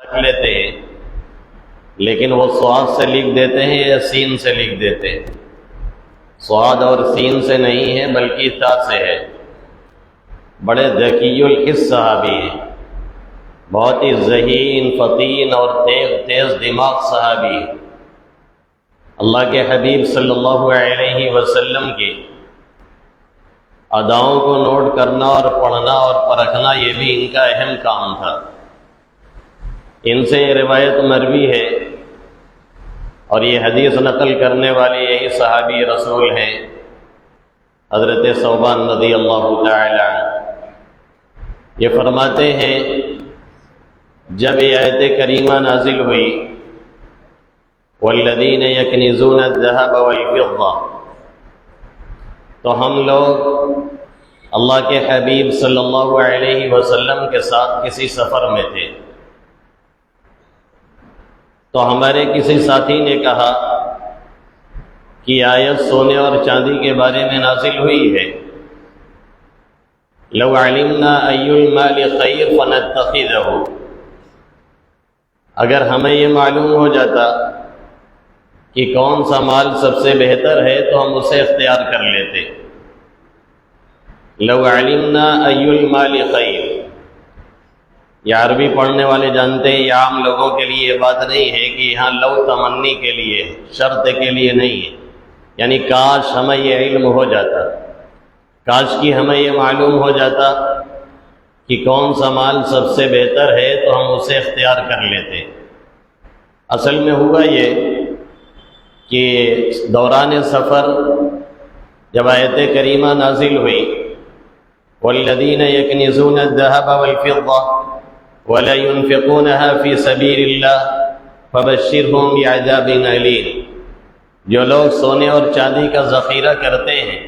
لکھ لیتے ہیں، لیکن وہ صاد سے لکھ دیتے ہیں یا سین سے لکھ دیتے ہیں؟ صاد اور سین سے نہیں ہے بلکہ تا سے ہے۔ بڑے ذکی الحس صحابی ہیں، بہت ہی ذہین، فطین اور تیز دماغ صحابی ہیں۔ اللہ کے حبیب صلی اللہ علیہ وسلم کی اداؤں کو نوٹ کرنا اور پڑھنا اور پرکھنا یہ بھی ان کا اہم کام تھا۔ ان سے یہ روایت مروی ہے اور یہ حدیث نقل کرنے والے یہی صحابی رسول ہیں، حضرت ثوبان رضی اللہ تعالی عنہ۔ یہ فرماتے ہیں جب یہ آیت کریمہ نازل ہوئی والذین یکنزون الذهب والفضہ، تو ہم لوگ اللہ کے حبیب صلی اللہ علیہ وسلم کے ساتھ کسی سفر میں تھے، تو ہمارے کسی ساتھی نے کہا کہ آیت سونے اور چاندی کے بارے میں نازل ہوئی ہے، لو علمنا ای المال خیر فنتخذہ، اگر ہمیں یہ معلوم ہو جاتا کہ کون سا مال سب سے بہتر ہے تو ہم اسے اختیار کر لیتے۔ لو علمنا ای المال خیر، یہ عربی پڑھنے والے جانتے ہیں، یہ عام لوگوں کے لیے یہ بات نہیں ہے کہ یہاں لو تمنی کے لیے، شرط کے لیے نہیں ہے، یعنی کاش ہمیں یہ علم ہو جاتا، کاش کی ہمیں یہ معلوم ہو جاتا کہ کون سا مال سب سے بہتر ہے تو ہم اسے اختیار کر لیتے۔ اصل میں ہوا یہ کہ دوران سفر جب آیت کریمہ نازل ہوئی والذین یکنزون الذهب والفضہ ولا ينفقونها في سبیل اللہ فبشرهم بعذاب علیم، جو لوگ سونے اور چاندی کا ذخیرہ کرتے ہیں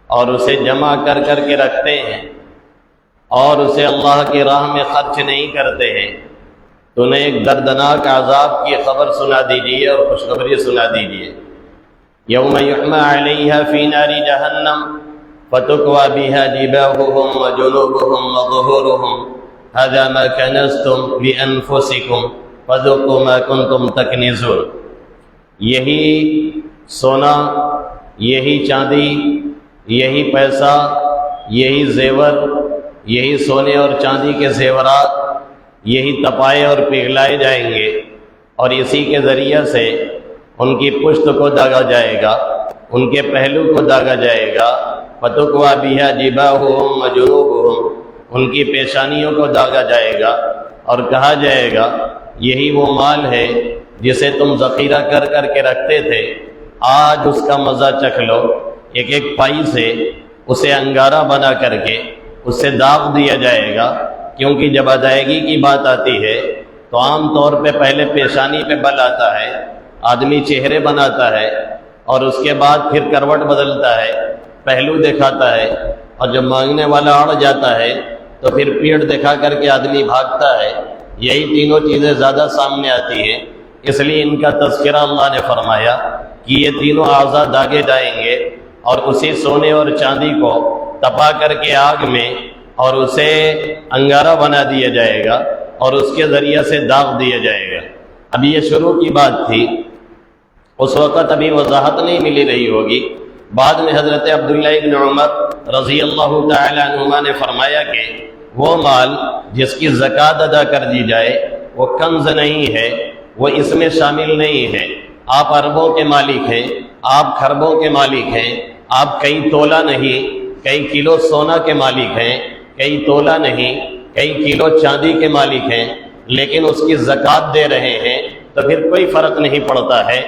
اور اسے جمع کر کر کے رکھتے ہیں اور اسے اللہ کی راہ میں خرچ نہیں کرتے ہیں، تو انہیں ایک دردناک عذاب کی خبر سنا دیجیے اور خوشخبری سنا دیجیے۔ یوم یحمى علیہا فی نار جہنم فتکوی بها جباہہم وجنوبہم وظہورہم ھذا ما کنزتم لانفسکم فذوقوا ما کنتم تکنزون۔ یہی سونا، یہی چاندی، یہی پیسہ، یہی زیور، یہی سونے اور چاندی کے زیورات، یہی تپائے اور پگھلائے جائیں گے اور اسی کے ذریعہ سے ان کی پشت کو داغا جائے گا، ان کے پہلو کو داغا جائے گا، فَتُكْوَى بِهَا جِبَاهُهُمْ وَجُنُوبُهُمْ، ان کی پیشانیوں کو داغا جائے گا اور کہا جائے گا یہی وہ مال ہے جسے تم ذخیرہ کر کر کے رکھتے تھے، آج اس کا مزہ چکھ لو۔ ایک ایک پائی سے اسے انگارہ بنا کر کے اسے داغ دیا جائے گا، کیونکہ جب ادائیگی کی بات آتی ہے تو عام طور پہ پہلے پیشانی پہ بل آتا ہے، آدمی چہرے بناتا ہے اور اس کے بعد پھر کروٹ بدلتا ہے، پہلو دکھاتا ہے، اور جب مانگنے والا اڑ جاتا ہے تو پھر پیڑ دکھا کر کے آدمی بھاگتا ہے۔ یہی تینوں چیزیں زیادہ سامنے آتی ہیں، اس لیے ان کا تذکرہ اللہ نے فرمایا کہ یہ تینوں اعضاء داغے جائیں گے اور اسی سونے اور چاندی کو تپا کر کے آگ میں اور اسے انگارہ بنا دیا جائے گا اور اس کے ذریعے سے داغ دیا جائے گا۔ اب یہ شروع کی بات تھی، اس وقت ابھی وضاحت نہیں ملی رہی ہوگی۔ بعد میں حضرت عبداللہ ابن عمر رضی اللہ تعالی عنہما نے فرمایا کہ وہ مال جس کی زکوٰۃ ادا کر دی جائے وہ کنز نہیں ہے، وہ اس میں شامل نہیں ہے۔ آپ اربوں کے مالک ہیں، آپ خربوں کے مالک ہیں، آپ کئی تولہ نہیں کئی کلو سونا کے مالک ہیں، کئی تولہ نہیں کئی کلو چاندی کے مالک ہیں، لیکن اس کی زکوٰۃ دے رہے ہیں تو پھر کوئی فرق نہیں پڑتا ہے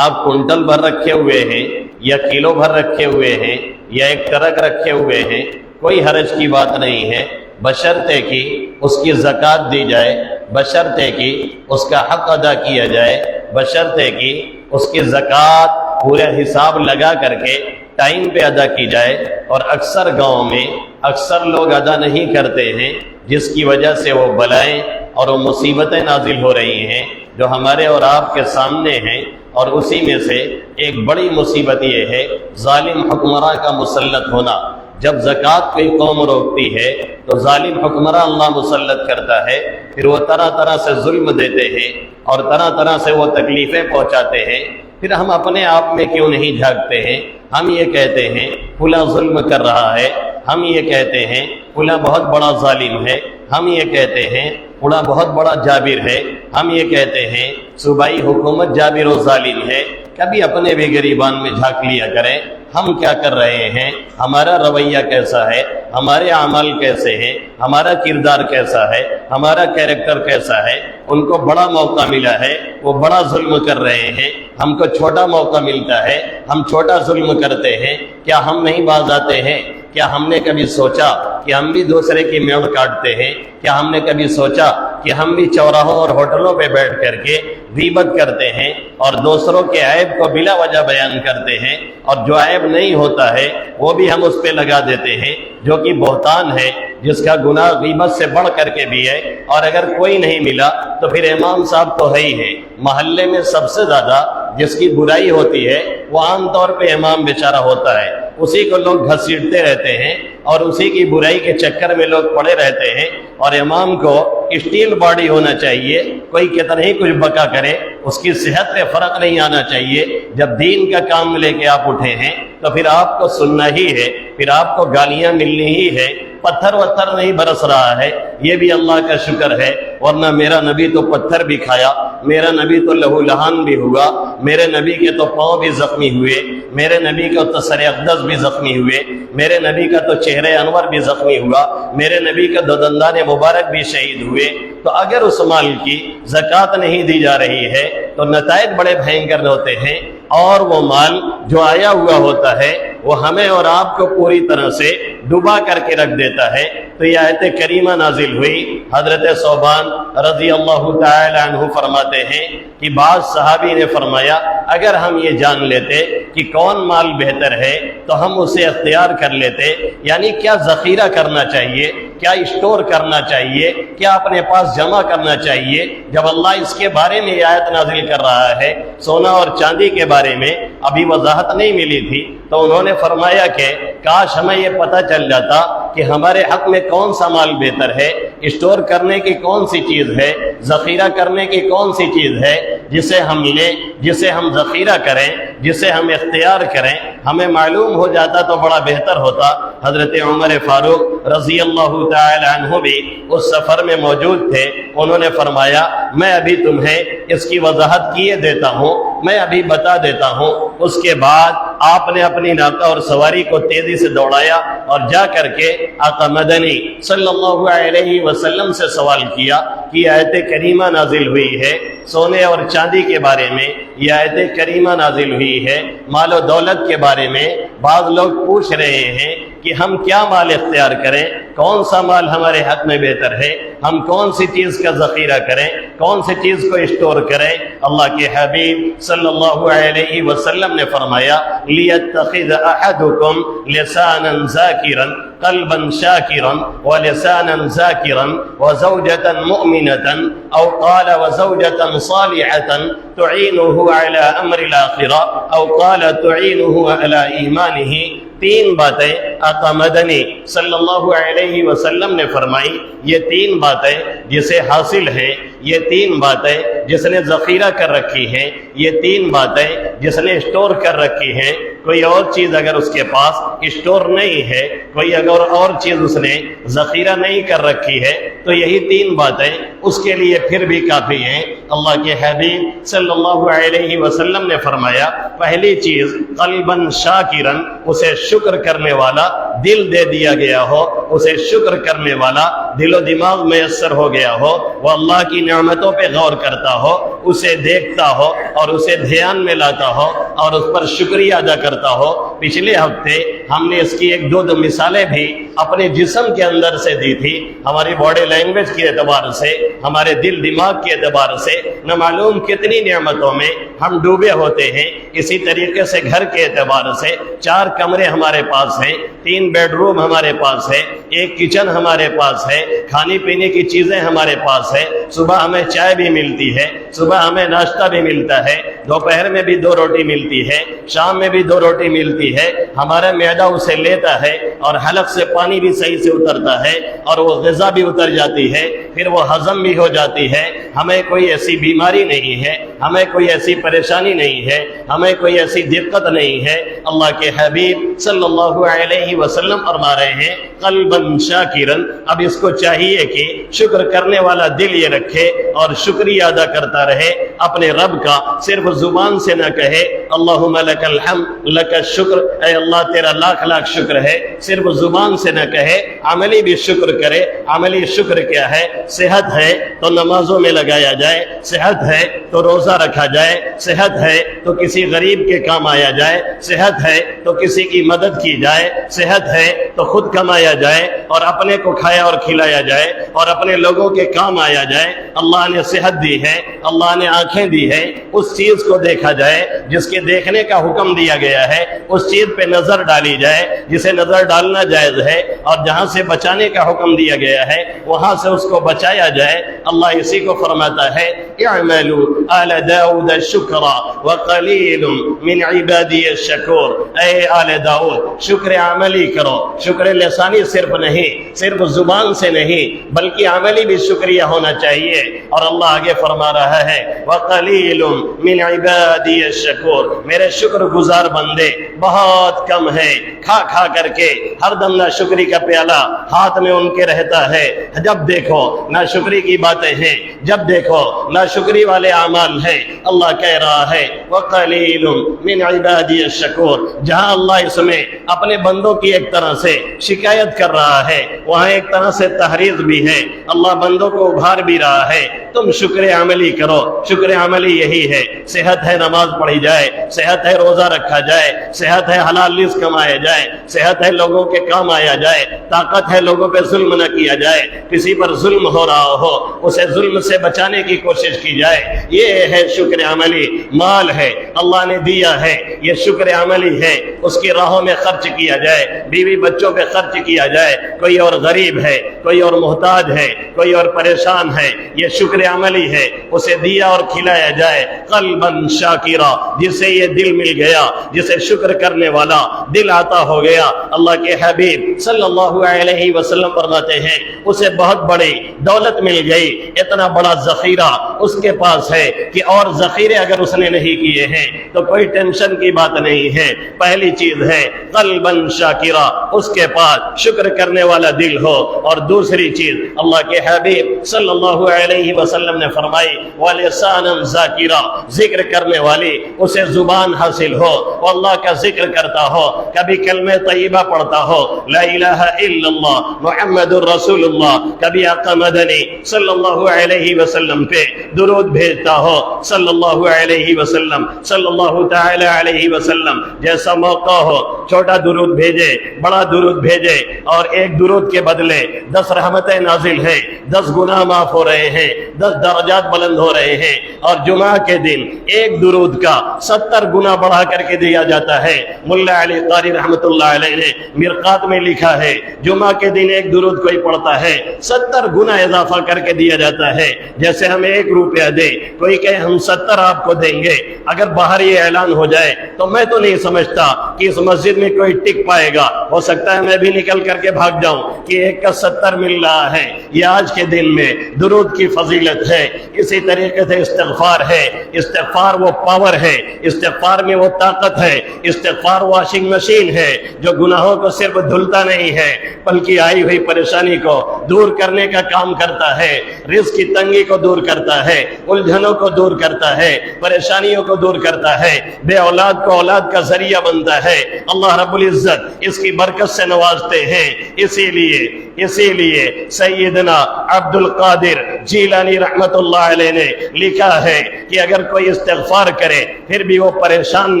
آپ کنٹل بھر رکھے ہوئے ہیں یا کلو بھر رکھے ہوئے ہیں یا ایک ٹرک رکھے ہوئے ہیں، کوئی حرج کی بات نہیں ہے، بشرطے کہ اس کی زکوٰۃ دی جائے، بشرطے کہ اس کا حق ادا کیا جائے، بشرطے کہ اس کی زکوٰۃ پورے حساب لگا کر کے ٹائم پہ ادا کی جائے۔ اور اکثر گاؤں میں اکثر لوگ ادا نہیں کرتے ہیں، جس کی وجہ سے وہ بلائیں اور وہ مصیبتیں نازل ہو رہی ہیں جو ہمارے اور آپ کے سامنے ہیں۔ اور اسی میں سے ایک بڑی مصیبت یہ ہے ظالم حکمراں کا مسلط ہونا، جب زکوٰۃ کوئی قوم روکتی ہے تو ظالم حکمراں اللہ مسلط کرتا ہے، پھر وہ طرح طرح سے ظلم دیتے ہیں اور طرح طرح سے وہ تکلیفیں پہنچاتے ہیں۔ پھر ہم اپنے آپ میں کیوں نہیں جھانکتے ہیں؟ ہم یہ کہتے ہیں فلاں ظلم کر رہا ہے، ہم یہ کہتے ہیں فلاں بہت بڑا ظالم ہے، ہم یہ کہتے ہیں فلاں بہت بڑا جابر ہے، ہم یہ کہتے ہیں صوبائی حکومت جابر و ظالم ہے۔ کبھی اپنے بھی گریبان میں جھانک لیا کریں، ہم کیا کر رہے ہیں، ہمارا رویہ کیسا ہے، ہمارے اعمال کیسے ہیں، ہمارا کردار کیسا ہے، ہمارا کیریکٹر کیسا ہے۔ ان کو بڑا موقع ملا ہے، وہ بڑا ظلم کر رہے ہیں، ہم کو چھوٹا موقع ملتا ہے، ہم چھوٹا ظلم کرتے ہیں۔ کیا ہم نہیں باز آتے ہیں؟ کیا ہم نے کبھی سوچا کہ ہم بھی دوسرے کی میڑ کاٹتے ہیں؟ کیا ہم نے کبھی سوچا کہ ہم بھی چوراہوں اور ہوٹلوں پہ بیٹھ کر کے غیبت کرتے ہیں اور دوسروں کے عیب کو بلا وجہ بیان کرتے ہیں، اور جو عیب نہیں ہوتا ہے وہ بھی ہم اس پہ لگا دیتے ہیں، جو کہ بہتان ہے، جس کا گناہ غیبت سے بڑھ کر کے بھی ہے۔ اور اگر کوئی نہیں ملا تو پھر امام صاحب تو ہے ہی ہے۔ محلے میں سب سے زیادہ جس کی برائی ہوتی ہے وہ عام طور پہ امام بیچارہ ہوتا ہے، اسی کو لوگ گھسیٹتے رہتے ہیں اور اسی کی برائی کے چکر میں لوگ پڑے رہتے ہیں۔ اور امام کو اسٹیل باڈی ہونا چاہیے، کوئی کتنا ہی کچھ بکا کرے اس کی صحت پہ فرق نہیں آنا چاہیے۔ جب دین کا کام لے کے آپ اٹھے ہیں تو پھر آپ کو سننا ہی ہے، پھر آپ کو گالیاں ملنی ہی ہے۔ پتھر وتھر نہیں برس رہا ہے، یہ بھی اللہ کا شکر ہے، ورنہ میرا نبی تو پتھر بھی کھایا، میرا نبی تو لہو لہان بھی ہوا، میرے نبی کے تو پاؤں بھی زخمی ہوئے، میرے نبی کا تو سر اقدس بھی زخمی ہوئے، میرے نبی کا تو چہرے انور بھی زخمی ہوا، میرے نبی کا دو دندان مبارک بھی شہید ہوئے۔ تو اگر اس مال کی زکوٰۃ نہیں دی جا رہی ہے تو نتائج بڑے بھینکر ہوتے ہیں، اور وہ مال جو آیا ہوا ہوتا ہے وہ ہمیں اور آپ کو پوری طرح سے ڈبا کر کے رکھ دیتا ہے۔ تو یہ آیت کریمہ نازل ہوئی، حضرت ثوبان رضی اللہ تعالی عنہ فرماتے ہیں کہ بعض صحابی نے فرمایا اگر ہم یہ جان لیتے کہ کون مال بہتر ہے تو ہم اسے اختیار کر لیتے، یعنی کیا ذخیرہ کرنا چاہیے، کیا اسٹور کرنا چاہیے، کیا اپنے پاس جمع کرنا چاہیے۔ جب اللہ اس کے بارے میں یہ آیت نازل کر رہا ہے، سونا اور چاندی کے بارے میں ابھی وضاحت نہیں ملی تھی، تو انہوں نے فرمایا کہ کاش ہمیں یہ پتہ چل جاتا کہ ہمارے حق میں کون سا مال بہتر ہے، اسٹور کرنے کی کون سی چیز ہے، ذخیرہ کرنے کی کون سی چیز ہے، جسے ہم لیں، جسے ہم ذخیرہ کریں، جسے ہم اختیار کریں۔ ہمیں معلوم ہو جاتا تو بڑا بہتر ہوتا۔ حضرت عمر فاروق رضی اللہ تعالی عنہ بھی اس سفر میں موجود تھے، انہوں نے فرمایا میں ابھی تمہیں اس کی وضاحت کیے دیتا ہوں، میں ابھی بتا دیتا ہوں۔ اس کے بعد آپ نے اپنی ناقہ اور سواری کو تیزی سے دوڑایا اور جا کر کے آقا مدنی صلی اللہ علیہ وسلم سے سوال کیا کہ آیت کریمہ نازل ہوئی ہے سونے اور چاندی کے بارے میں، یہ آیت کریمہ نازل ہوئی ہے مال و دولت کے بارے میں۔ بعض لوگ پوچھ رہے ہیں کہ ہم کیا مال اختیار کریں، کون سا مال ہمارے حق میں بہتر ہے، ہم کون سی چیز کا ذخیرہ کریں، کون سی چیز کو اسٹور کریں۔ اللہ کے حبیب صلی اللہ علیہ وسلم نے فرمایا لِيَتَّخِذَ أَحَدُكُمْ لِسَانًا ذَاكِرًا قلبا شاكرا ولسانا ذاكرا وزوجة مؤمنة أو قال وزوجة صالحة تعينه على أمر الآخرة أو قال تعينه على إيمانه۔ تین باتیں آقا مدنی صلی اللہ علیہ وسلم نے فرمائی، یہ تین باتیں جسے حاصل ہیں، یہ تین باتیں جس نے ذخیرہ کر رکھی ہیں، یہ تین باتیں جس نے اسٹور کر رکھی ہیں۔ کوئی اور چیز اگر اس کے پاس اسٹور نہیں ہے، کوئی اگر اور چیز اس نے ذخیرہ نہیں کر رکھی ہے، تو یہی تین باتیں اس کے لیے پھر بھی کافی ہیں۔ اللہ کے حبیب صلی اللہ علیہ وسلم نے فرمایا پہلی چیز قلباً شاکراً، اسے شکر کرنے والا دل دے دیا گیا ہو، اسے شکر کرنے والا دل و دماغ میسر ہو گیا ہو، وہ اللہ کی نعمتوں پہ غور کرتا ہو، اسے دیکھتا ہو اور اسے دھیان میں لاتا ہو اور اس پر شکریہ ادا کرتا ہو۔ پچھلے ہفتے ہم نے اس کی ایک دو مثالیں بھی اپنے جسم کے اندر سے دی تھی، ہماری باڈی لینگویج کے اعتبار سے، ہمارے دل دماغ کے اعتبار سے، نہ معلوم کتنی نعمتوں میں ہم ڈوبے ہوتے ہیں۔ اسی طریقے سے گھر کے اعتبار سے 4 کمرے ہمارے پاس ہیں، 3 بیڈ روم ہمارے پاس ہے، 1 کچن ہمارے پاس ہے، کھانے پینے کی چیزیں ہمارے پاس ہے، صبح ہمیں چائے بھی ملتی ہے، صبح ہمیں ناشتہ بھی ملتا ہے، دوپہر میں بھی 2 روٹی ملتی ہے، شام میں بھی 2 روٹی ملتی ہے، ہمارا معدہ اسے لیتا ہے اور حلق سے پانی بھی صحیح سے اترتا ہے اور وہ غذا بھی اتر جاتی ہے، پھر وہ ہضم بھی ہو جاتی ہے۔ ہمیں کوئی ایسی بیماری نہیں ہے، ہمیں کوئی ایسی پریشانی نہیں ہے، ہمیں کوئی ایسی دقت نہیں ہے۔ اللہ کے حبیب صلی اللہ علیہ وسلم فرما رہے ہیں قلبا شاکرا، اب اس کو چاہیے کہ شکر کرنے والا دل یہ رکھے اور شکریہ ادا کرتا رہے اپنے رب کا، صرف زبان سے نہ کہے اللہم لک الحمد لک الشکر، اے اللہ تیرا لاکھ لاکھ شکر ہے، صرف زبان سے نہ کہے، عملی بھی شکر کرے۔ عملی شکر کیا ہے؟ صحت ہے تو نمازوں میں لگایا جائے، صحت ہے تو روزہ رکھا جائے، صحت ہے تو کسی غریب کے کام آیا جائے، صحت ہے تو کسی کی مدد کی جائے، صحت ہے تو خود کمایا جائے اور اپنے کو کھایا اور کھلایا جائے اور اپنے لوگوں کے کام آیا جائے۔ اللہ نے صحت دی ہے، اللہ نے آنکھیں دی ہے، اس چیز کو دیکھا جائے جس کے دیکھنے کا حکم دیا گیا ہے، اس چیز پہ نظر ڈالی جائے جسے نظر ڈالنا جائز ہے، اور جہاں سے بچانے کا حکم دیا گیا ہے وہاں سے اس کو بچایا جائے۔ اللہ اسی کو فرماتا ہے اعملوا آل داؤد شکرا وقلیل من عبادی الشکور، اے آل داؤد شکر عملی کرو، شکر لسانی صرف نہیں، صرف زبان سے نہیں بلکہ عملی بھی شکریہ ہونا چاہیے۔ اور اللہ آگے فرما رہا ہے وقلیل من عبادی الشکور، میرے شکر گزار بندے بہت کم ہیں، کھا کھا کر کے ہر دم ناشکری کا پیالہ ہاتھ میں ان کے رہتا ہے، جب دیکھو ناشکری کی باتیں ہیں، جب دیکھو ناشکری والے اعمال ہیں۔ اللہ کہہ رہا ہے وقلیل من عبادی الشکور، جہاں اللہ اس میں اپنے بندوں کی ایک طرح سے شکایت کر رہا ہے وہاں ایک طرح سے تحریر بھی ہے، اللہ بندوں کو ابھار بھی رہا ہے تم شکر عملی کرو۔ شکر عملی یہی ہے، صحت ہے نماز پڑھی جائے، صحت ہے روزہ رکھا جائے، صحت ہے حلال رزق کمایا جائے، صحت ہے لوگوں کے کام آیا جائے، طاقت ہے لوگوں پہ ظلم نہ کیا جائے، کسی پر ظلم ہو رہا ہو اسے ظلم سے بچانے کی کوشش کی جائے، یہ ہے شکر عملی۔ مال ہے اللہ نے دیا ہے، یہ شکر عملی ہے، اس کی راہوں میں خرچ کیا جائے، بیوی بچوں پہ خرچ کیا جائے، کوئی اور غریب ہے، کوئی اور محتاج ہے، کوئی اور پریشان ہے، یہ شکر عملی ہے، اسے دیا اور کھلایا جائے۔ قلبا شاکرا، جسے یہ دل مل گیا، جسے شکر کرنے والا دل عطا ہو گیا، اللہ کے حبیب صلی اللہ علیہ وسلم فرماتے ہیں اسے بہت بڑی دولت مل گئی، اتنا بڑا ذخیرہ اس کے پاس ہے کہ اور ذخیرے اگر اس نے نہیں کیے ہیں تو کوئی ٹینشن کی بات نہیں ہے۔ پہلی چیز ہے قلبا شاکرا، اس کے پاس شکر کرنے والا دل ہو، اور دوسری چیز اللہ کے حبیب صلی اللہ علیہ وسلم نے فرمائی ولسانا ذاکرا، ذکر کرنے والی اسے زبان حاصل ہو، وہ اللہ کا ذکر کرتا ہو، کبھی کلمہ طیبہ پڑھتا ہو لا الہ الا اللہ محمد الرسول اللہ، کبھی آقا مدنی صلی اللہ علیہ وسلم پہ درود بھیجتا ہو صلی اللہ علیہ وسلم، صلی اللہ تعالی علیہ وسلم، جیسا موقع ہو چھوٹا درود بھیجے، بڑا درود بھیجے، اور ایک درود کے بدلے 10 رحمتیں نازل ہیں، 10 گناہ معاف ہو رہے ہیں، 10 درجات بلند ہو رہے ہیں، اور جمعہ کے دن ایک درود کا 70 گنا بڑھا کر کے دیا جاتا ہے۔ ملا علی قاری رحمت اللہ علیہ نے مرقات میں لکھا ہے جمعہ کے دن ایک درود کوئی پڑھتا ہے 70 گنا اضافہ کر کے دیا جاتا ہے، جیسے ہمیں 1 روپیہ دے کوئی کہے ہم 70 آپ کو دیں گے۔ اگر باہر یہ اعلان ہو جائے تو میں تو نہیں سمجھتا کہ اس مسجد میں کوئی ٹک پائے گا، ہو سکتا ہے میں بھی نکل کر کے بھاگ جاؤں کہ 1 کا 70 مل رہا ہے۔ یہ آج کے دن میں درود کی فضیلت ہے۔ اسی طریقے سے استغفار ہے، استغفار وہ پاور ہے، استغفار میں وہ طاقت ہے، استغفار واشنگ مشین ہے جو گناہوں کو صرف دھلتا نہیں ہے بلکہ آئی ہوئی پریشانی کو دور کرنے کا کام کرتا ہے، رزق کی تنگی کو دور کرتا ہے، الجھنوں کو دور کرتا ہے، پریشانیوں کو دور کرتا ہے، بے اولاد کو اولاد کا ذریعہ بنتا ہے۔ اللہ رب العزت اس کی برکت سے نوازتے ہیں۔ اسی لیے سیدنا عبد القادر جیلانی رحمت اللہ علیہ نے لکھا ہے کہ اگر کوئی استغفار کرے پھر بھی وہ پریشان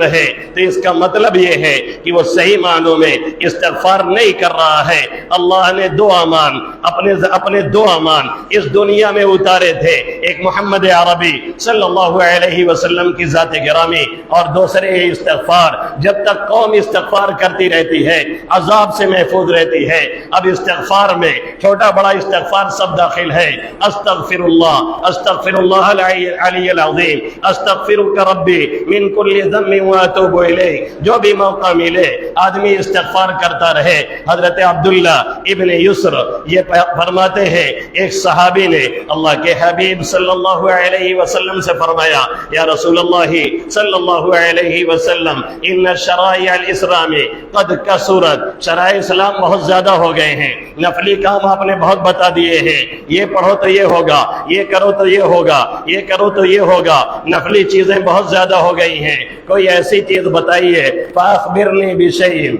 رہے تو اس کا مطلب یہ ہے کہ وہ صحیح معنوں میں استغفار نہیں کر رہا ہے۔ اللہ نے دو امان اپنے دو امان اس دنیا میں اتارے تھے، ایک محمد عربی صلی اللہ علیہ وسلم کی ذات گرامی اور دوسرے استغفار۔ جب تک قوم استغفار کرتی رہتی ہے عذاب سے محفوظ رہتی ہے۔ اب استغفار میں چھوٹا بڑا استغفار سب داخل ہے۔ استغفر اللہ العلی العظیم، استغفرک ربی من کل ذنب واتوب الیہ۔ جو بھی موقع ملے آدمی استغفار کرتا رہے۔ حضرت عبداللہ ابن یسر یہ فرماتے ہیں ایک صحابی نے اللہ کے حبیب صلی اللہ علیہ وسلم سے فرمایا، یا رسول اللہ صلی اللہ علیہ وسلم ان شرائع الاسلام قد کثرت، شرائع اسلام بہت زیادہ ہو گئے ہیں، نفلی کام آپ نے بہت بتا دیے ہیں، یہ پڑھو تو یہ ہوگا، یہ کرو تو یہ ہوگا، یہ کرو تو یہ ہوگا، نفلی چیزیں بہت زیادہ ہو گئی ہیں، کوئی ایسی چیز بتائیے۔ فاخبرنی بشیء،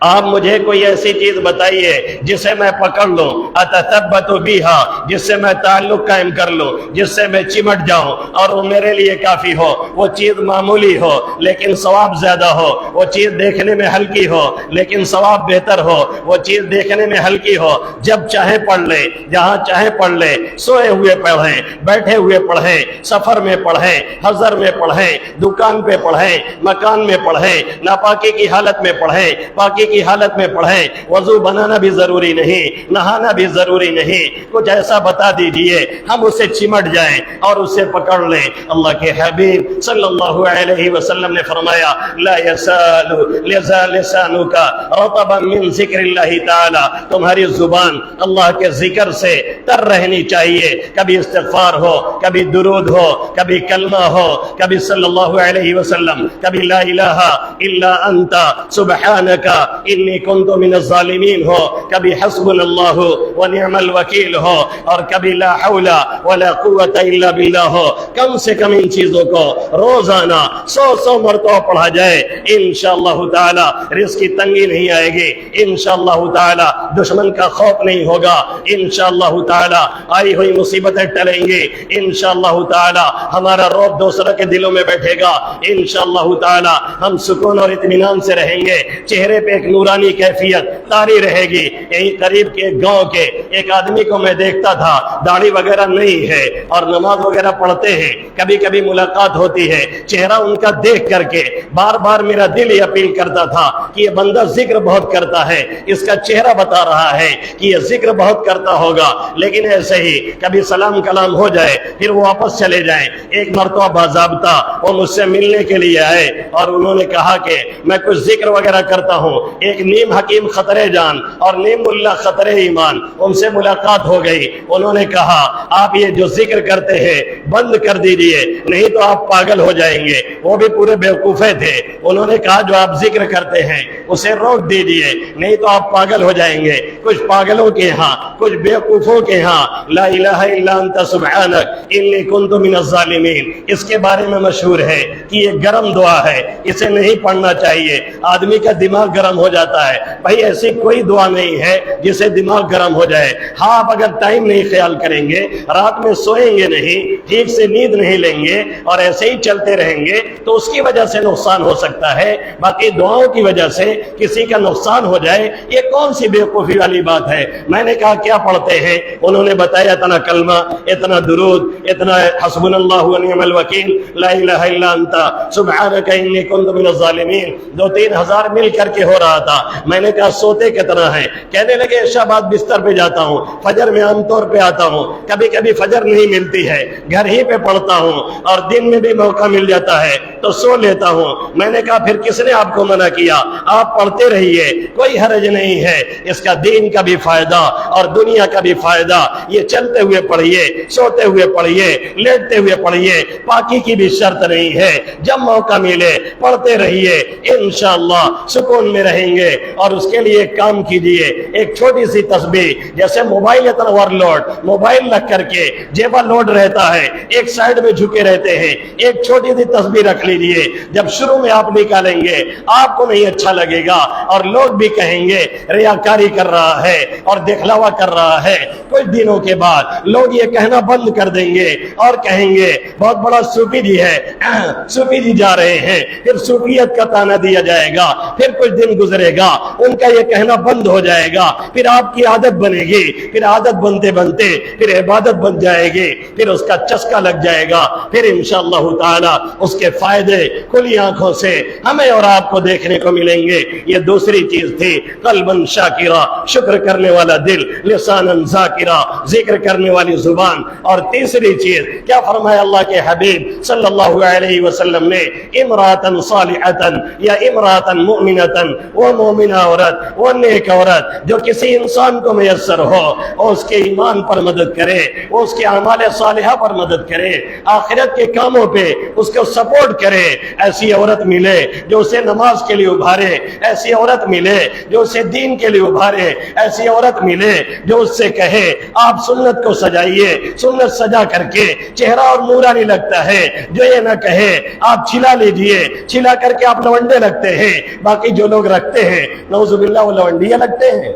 آپ مجھے کوئی ایسی چیز بتائیے جسے میں پکڑ لوں، اتثبت بہا، جس سے میں تعلق قائم کر لوں، جس سے میں چمٹ جاؤں اور وہ میرے لیے کافی ہو۔ وہ چیز معمولی ہو لیکن ثواب زیادہ ہو، وہ چیز دیکھنے میں ہلکی ہو لیکن ثواب بہتر ہو، وہ چیز دیکھنے میں ہلکی ہو، جب چاہے پڑھ لیں، جہاں چاہے پڑھ لیں، سوئے ہوئے پڑھیں، بیٹھے ہوئے پڑھیں، سفر میں پڑھیں، حضر میں پڑھیں، دکان پہ پڑھیں، مکان میں پڑھیں، ناپاکی کی حالت میں پڑھیں، پاکی کی حالت میں پڑھیں، وضو بنانا بھی ضروری نہیں، نہانا بھی ضروری نہیں، کچھ ایسا بتا دیجئے ہم اسے چمٹ جائیں اور اسے پکڑ لیں۔ اللہ کے حبیب صلی اللہ علیہ وسلم نے فرمایا، لا يزال لسانک رطبا من ذکر اللہ تعالی، تمہاری زبان اللہ کے ذکر سے تر رہنی چاہیے، کبھی استغفار ہو، کبھی درود ہو، کبھی کلمہ ہو، کبھی صلی اللہ علیہ وسلم، کبھی لا الہ الا انت سبحانک انی کنت من الظالمین ہو، کبھی حسبنا اللہ ونعم الوکیل ہو، اور کبھی لا حول ولا قوت الا باللہ ہو۔ کم سے کم ان چیزوں کو روزانہ 100 مرتبہ پڑھا جائے، انشاءاللہ تعالی رزق کی تنگی نہیں آئے گی، انشاءاللہ تعالی دشمن کا خوف نہیں ہوگا، انشاءاللہ تعالی آئی ہوئی مصیبتیں ٹلیں گی، انشاءاللہ تعالی ہمارا رعب دوسروں کے دلوں میں بیٹھے گا، انشاءاللہ تعالی ہم سکون اور اطمینان سے رہیں گے، چہرے پہ ایک نورانی کیفیت طاری رہے گی۔ یہی قریب کے گاؤں کے ایک آدمی کو میں دیکھتا تھا، داڑھی وغیرہ نہیں ہے اور نماز وغیرہ پڑھتے ہیں، کبھی کبھی ملاقات ہوتی ہے، چہرہ ان کا دیکھ کر کے بار بار میرا دل یہ اپیل کرتا تھا کہ یہ بندہ ذکر بہت کرتا ہے، اس کا چہرہ بتا رہا ہے کہ یہ ذکر بہت کرتا ہوگا، لیکن ایسے ہی کبھی سلام کلام ہو جائے پھر وہ واپس چلے جائیں۔ ایک مرتبہ باضابطہ وہ مجھ سے ملنے کے لیے آئے اور انہوں نے کہا کہ میں کچھ ذکر وغیرہ کرتا ہوں، ایک نیم حکیم خطرے جان اور نیم اللہ خطرے ایمان، ان سے ملاقات ہو گئی۔ انہوں نے کہا آپ یہ جو ذکر کرتے ہیں بند کر دیجئے، نہیں تو آپ پاگل ہو جائیں گے۔ وہ بھی پورے بیوقوفے تھے، انہوں نے کہا جو آپ ذکر کرتے ہیں اسے روک دیجئے، نہیں تو آپ پاگل ہو جائیں گے۔ کچھ پاگلوں کے ہاں، کچھ بیوقوفوں کے ہاں لا الہ الا انت سبحانک انی کنت من الظالمین، اس کے بارے میں مشہور ہے کہ یہ گرم دعا ہے، اسے نہیں پڑھنا چاہیے، آدمی کا دماغ گرم ہو جاتا ہے۔ بھائی ایسی کوئی دعا نہیں ہے جسے دماغ گرم ہو جائے۔ ہاں آپ اگر ٹائم نہیں خیال کریں گے، رات میں سوئیں گے نہیں، ٹھیک سے نیند نہیں لیں گے اور ایسے ہی چلتے رہیں گے تو اس کی وجہ سے نقصان ہو سکتا ہے، باقی دعاؤں کی وجہ سے کسی کا نقصان ہو جائے یہ کون سی بیوقوفی والی بات ہے۔ میں نے کہا کیا پڑھتے ہیں؟ انہوں نے بتایا اتنا کلمہ، اتنا درود، اتنا حسبنا اللہ ونعم الوکیل، لا الہ الا انت سبحانک انی کنت من الظالمین، 2-3 ہزار مل کر کے ہو رہا تھا۔ میں نے کہا سوتے کتنا ہے؟ کہنے لگے عشاء بعد بستر پہ جاتا ہوں، فجر میں عام طور پہ آتا ہوں، کبھی کبھی فجر نہیں ملتی ہے گھر ہی پہ پڑھتا ہوں، اور دن میں بھی موقع مل جاتا ہے تو سو لیتا ہوں۔ میں نے کہا پھر کس نے آپ کو منع کیا؟ آپ پڑھتے رہیے، کوئی حرج نہیں ہے، اس کا دین کا بھی فائدہ اور دنیا کا بھی فائدہ۔ یہ چلتے ہوئے پڑھیے، سوتے ہوئے پڑھیے، لیٹتے ہوئے پڑھیے، پاکی کی بھی شرط نہیں ہے، جب موقع ملے پڑھتے رہیے، انشاءاللہ سکون میں رہیں گے۔ اور اس کے لیے ایک کام کیجئے، ایک چھوٹی سی تسبیح، جیسے موبائل اتنا اوورلوڈ، موبائل رکھ کر کے جیبا لوڈ رہتا ہے، ایک سائیڈ میں جھکے رہتے ہیں، ایک چھوٹی سی تسبیح رکھ لیجئے۔ جب شروع میں آپ نکالیں گے آپ کو نہیں اچھا لگے گا اور لوگ بھی کہیں گے ریاکاری کر رہا ہے اور دکھلاوا کر رہا ہے، کچھ دنوں کے بعد لوگ یہ کہنا بند کر دیں گے اور کہیں گے بہت بڑا صوفی جی ہے، صوفی جی جا رہے ہیں، پھر صوفیت کا تانا دیا جائے گا، پھر کچھ دن گزرے گا، ان کا یہ کہنا بند ہو جائے گا، پھر آپ کی عادت بنے گی، پھر عادت بنتے بنتے پھر عبادت بن جائے گی، پھر اس کا چسکا لگ جائے گا، پھر انشاءاللہ تعالی اس کے فائدے کھلی آنکھوں سے ہمیں اور آپ کو دیکھنے کو ملیں گے۔ یہ دوسری چیز تھی، قلباً شاکرا، شکر کرنے والا دل، لساناً ذاکرا، ذکر کرنے والی زبان، اور تیسری چیز کیا فرمایا اللہ کے حبیب صلی اللہ علیہ وسلم نے، امراتن صالحتن یا امراتن مؤمنتن، وہ مومنہ عورت، وہ نیک عورت جو کسی انسان کو میسر ہو، وہ اس کے ایمان پر مدد کرے، وہ اس کے اعمال صالحہ پر مدد کرے، آخرت کے کاموں پہ اس کو سپورٹ کرے، ایسی عورت ملے جو اسے نماز کے لیے ابھارے، ایسی عورت ملے جو اسے دین کے لیے ابھارے، ایسی عورت ملے جو اس سے کہے آپ سنت کو سجائیے، سنت سجا کر کے چہرہ اور نورانی لگتا ہے، جو یہ نہ کہے آپ چھلا لیجئے، چھلا کر کے آپ لونڈے لگتے ہیں، باقی جو لوگ رکھتے ہیں نعوذ باللہ وہ لونڈیاں لگتے ہیں۔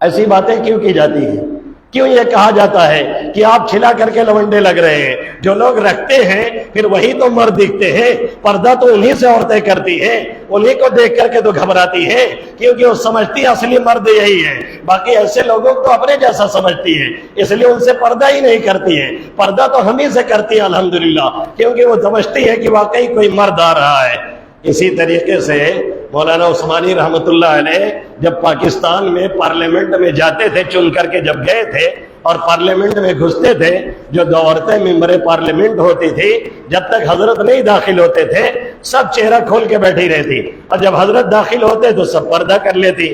ایسی باتیں کیوں کی جاتی ہیں؟ کیوں یہ کہا جاتا ہے کہ آپ چھلا کر کے لونڈے لگ رہے ہیں؟ جو لوگ رکھتے ہیں پھر وہی تو مرد دکھتے ہیں، پردہ تو انہی سے عورتیں کرتی ہیں، انہی کو دیکھ کر کے تو گھبراتی ہیں، کیونکہ وہ سمجھتی اصلی مرد یہی ہے، باقی ایسے لوگوں کو اپنے جیسا سمجھتی ہے، اس لیے ان سے پردہ ہی نہیں کرتی ہے۔ پردہ تو ہم ہی سے کرتی ہے الحمدللہ، کیونکہ وہ سمجھتی ہے کہ واقعی کوئی مرد آ رہا ہے۔ اسی طریقے سے مولانا عثمانی رحمت اللہ علیہ جب پاکستان میں پارلیمنٹ میں جاتے تھے، چن کر کے جب گئے تھے اور پارلیمنٹ میں گھستے تھے، جو دو عورتیں ممبر پارلیمنٹ ہوتی تھی، جب تک حضرت نہیں داخل ہوتے تھے سب چہرہ کھول کے بیٹھی رہتی، اور جب حضرت داخل ہوتے تو سب پردہ کر لیتی۔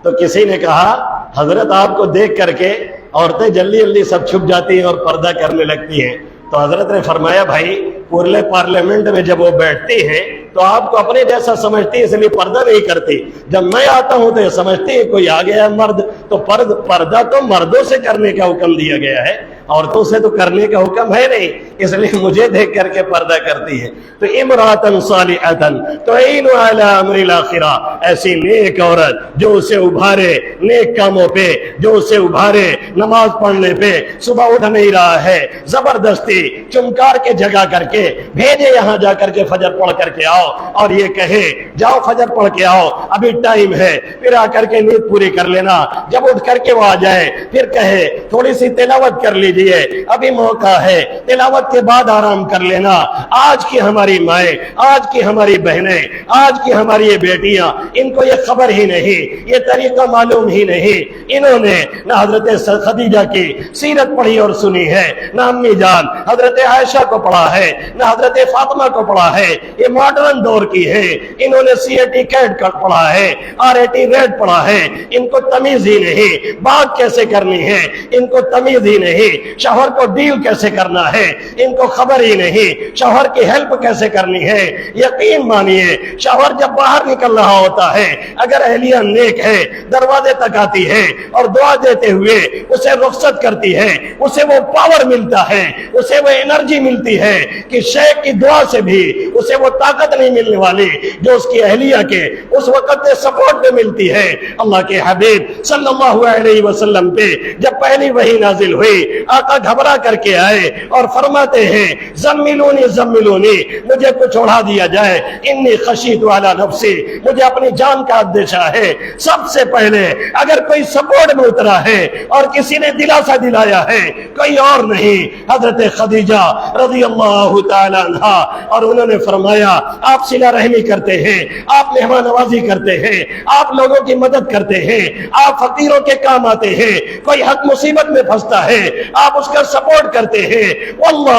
تو کسی نے کہا حضرت آپ کو دیکھ کر کے عورتیں جلدی جلدی سب چھپ جاتی ہیں اور پردہ کرنے لگتی ہیں۔ تو حضرت نے فرمایا بھائی پورے پارلیمنٹ میں جب وہ بیٹھتی ہیں تو آپ کو اپنے جیسا سمجھتی، اس لیے پردہ نہیں کرتی، جب میں آتا ہوں تو یہ سمجھتی ہے کوئی آ گیا ہے مرد، تو پردہ تو مردوں سے کرنے کا حکم دیا گیا ہے، عورتوں سے تو کرنے کا حکم ہے نہیں، اس لیے مجھے دیکھ کر کے پردہ کرتی ہے۔ تو امراتن صالحتن تعین علی امر الاخرہ، ایسی نیک عورت جو اسے ابھارے نیک کاموں پہ، جو اسے ابھارے نماز پڑھنے پہ، صبح اٹھ نہیں رہا ہے زبردستی چمکار کے جگہ کر کے بھیجے یہاں جا کر کے فجر پڑھ کر کے آؤ، اور یہ کہے جاؤ فجر پڑھ کے آؤ ابھی ٹائم ہے، پھر آ کر کے نیند پوری کر لینا، جب اٹھ کر کے وہ آ جائے پھر کہے تھوڑی سی تلاوت کر لیجئے ابھی موقع ہے، تلاوت کے بعد آرام کر لینا۔ آج کی ہماری مائیں، آج کی ہماری بہنیں، آج کی ہماری یہ بیٹیاں، ان کو یہ خبر ہی نہیں، یہ طریقہ معلوم ہی نہیں، انہوں نے نہ حضرت خدیجہ کی سیرت پڑھی اور سنی ہے، نہ امی جان حضرت عائشہ کو پڑھا ہے، نہ حضرت فاطمہ کو پڑھا ہے، یہ ماڈرن دور کی ہے، انہوں نے CAT کیٹ پڑھا ہے، RAT ریٹ پڑھا ہے، ان کو تمیز ہی نہیں بات کیسے کرنی ہے، ان کو تمیز ہی نہیں شوہر کو ڈیل کیسے کرنا ہے، ان کو خبر ہی نہیں شوہر کی ہیلپ کیسے کرنی ہے۔ یقین مانیے شوہر جب باہر نکل رہا ہوتا ہے، اگر اہلیہ نیک ہے دروازے تک آتی ہے اور دعا دیتے ہوئے اسے رخصت کرتی ہے، اسے وہ پاور ملتا ہے، اسے وہ انرجی ملتی ہے کہ شیخ کی دعا سے بھی اسے وہ طاقت نہیں ملنے والی جو اس کی اہلیہ کے اس وقت سپورٹ پہ ملتی ہے۔ اللہ کے حبیب صلی اللہ علیہ وسلم پہ جب پہلی وحی نازل ہوئی، آقا گھبرا کر کے آئے اور فرماتے ہیں زملونی زملونی، مجھے کچھ اڑا دیا جائے، انی خشیت علی نفسی، مجھے اپنی جان کا اندیشہ ہے۔ سب سے پہلے اگر کوئی سپورٹ میں اترا ہے اور کسی نے دلاسا دلایا ہے کوئی اور نہیں، حضرت خدیجہ رضی اللہ تعالی عنہا، اور انہوں نے فرمایا آپ صلہ رحمی کرتے ہیں، آپ مہمان نوازی کرتے ہیں، آپ لوگوں کی مدد کرتے ہیں، آپ فقیروں کے کام آتے ہیں، کوئی حق مصیبت میں پھنستا ہے آپ اس کا سپورٹ کرتے ہیں، واللہ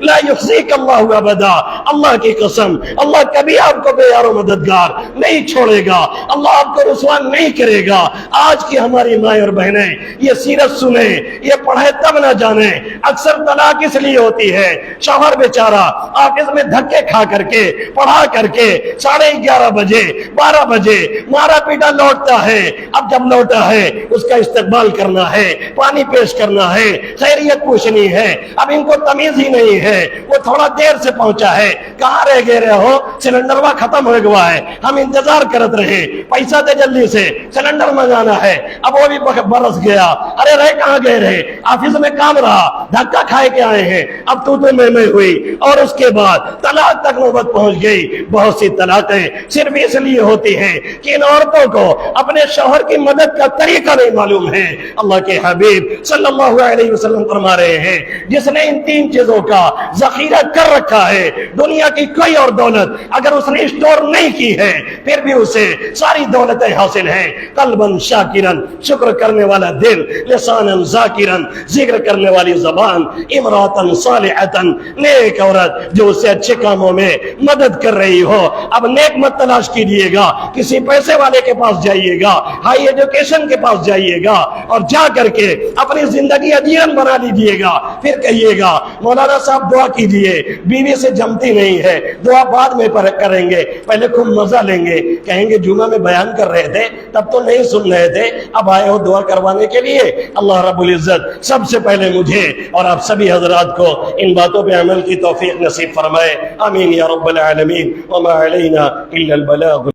لا یخزیک اللہ ابدا، اللہ کی قسم اللہ کبھی آپ کو بے یار و مددگار نہیں چھوڑے گا، اللہ آپ کو رسوا نہیں کرے گا۔ آج کی ہماری مائیں اور بہنیں یہ سیرت سنیں، یہ پڑھے تب نہ جانے، اکثر طلاق اس لیے ہوتی ہے شوہر بیچارہ آفس میں دھکے کھا کر کے پڑھا کر کے 11:30 بجے 12 بجے مارا پیٹا لوٹتا ہے، اب جب لوٹا ہے اس کا استقبال کرنا ہے، پانی پیش کرنا ہے، خیریت پوچھنی ہے، اب ان کو تمیز ہی نہیں ہے، وہ تھوڑا دیر سے پہنچا ہے، کہاں رہ گئے رہے ہو، سلنڈر وا ختم ہو گیا ہے، ہم انتظار کرت رہے، پیسہ دے جلدی سے سلنڈر منگانا ہے، اب وہ بھی برس گیا، ارے رہے کہاں گئے رہے، آفس میں کام رہا، دھکا کھائے کے آئے ہیں، اب تو میں ہوئی، اور اس کے بعد طلاق تک نوبت پہنچ گئی۔ بہت سی طلاقیں صرف اس لیے ہوتی ہیں کہ ان عورتوں کو اپنے شوہر کی مدد کا طریقہ نہیں معلوم ہے۔ اللہ کے حبیب صلی اللہ علیہ وسلم فرما رہے ہیں جس نے ان تین چیزوں کا ذخیرہ کر رکھا ہے، دنیا کی کوئی اور دولت اگر اس نے اسٹور نہیں کی ہے پھر بھی اسے ساری دولتیں حاصل ہیں۔ قلباً شاکرن، شکر کرنے والا دل، لساناً ذاکرن، ذکر کرنے والی زبان، امراتن صالحتن، نیک عورت جو اسے اچھے کاموں میں مدد کر رہی ہو۔ اب نیک مت تلاش کیجیے گا، کسی پیسے والے کے پاس جائیے گا، ہائی ایجوکیشن کے پاس جائیے گا، اور جا کر کے اپنی زندگی اجیرن بنا لیجیے گا، پھر کہیے گا مولانا صاحب دعا کیجیے، بیوی سے جمتی نہیں ہے، دعا بعد میں کریں گے، پہلے خوب مزہ لیں گے، کہیں گے جمعہ میں بیان کر رہے تھے تب تو نہیں سن رہے تھے، اب آئے ہو دعا کروانے کے لیے۔ اللہ رب العزت سب سے پہلے مجھے اور آپ سبھی حضرات کو ان باتوں پہ عمل کی توفیق نصیب فرمائے، آمین یا رب العالمین، وما علینا الا البلاغ۔